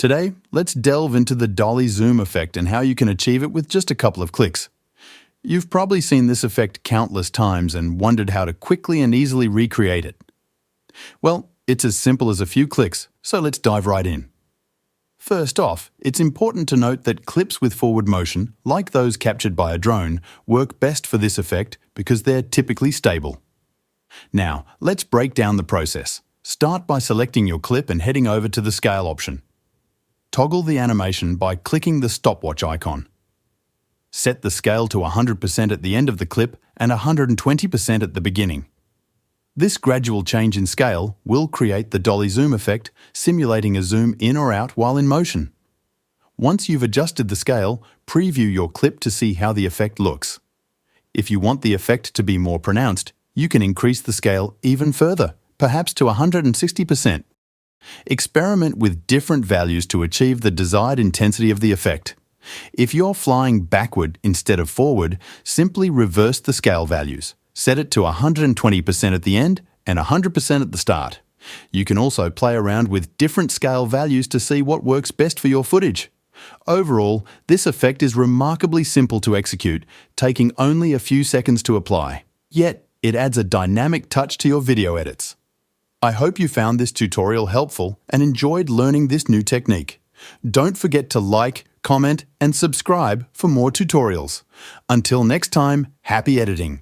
Today, let's delve into the Dolly zoom effect and how you can achieve it with just a couple of clicks. You've probably seen this effect countless times and wondered how to quickly and easily recreate it. Well, it's as simple as a few clicks, so let's dive right in. First off, it's important to note that clips with forward motion, like those captured by a drone, work best for this effect because they're typically stable. Now, let's break down the process. Start by selecting your clip and heading over to the scale option. Toggle the animation by clicking the stopwatch icon. Set the scale to 100% at the end of the clip and 120% at the beginning. This gradual change in scale will create the Dolly zoom effect, simulating a zoom in or out while in motion. Once you've adjusted the scale, preview your clip to see how the effect looks. If you want the effect to be more pronounced, you can increase the scale even further, perhaps to 160%. Experiment with different values to achieve the desired intensity of the effect. If you're flying backward instead of forward, simply reverse the scale values. Set it to 120% at the end and 100% at the start. You can also play around with different scale values to see what works best for your footage. Overall, this effect is remarkably simple to execute, taking only a few seconds to apply. Yet, it adds a dynamic touch to your video edits. I hope you found this tutorial helpful and enjoyed learning this new technique. Don't forget to like, comment, and subscribe for more tutorials. Until next time, happy editing!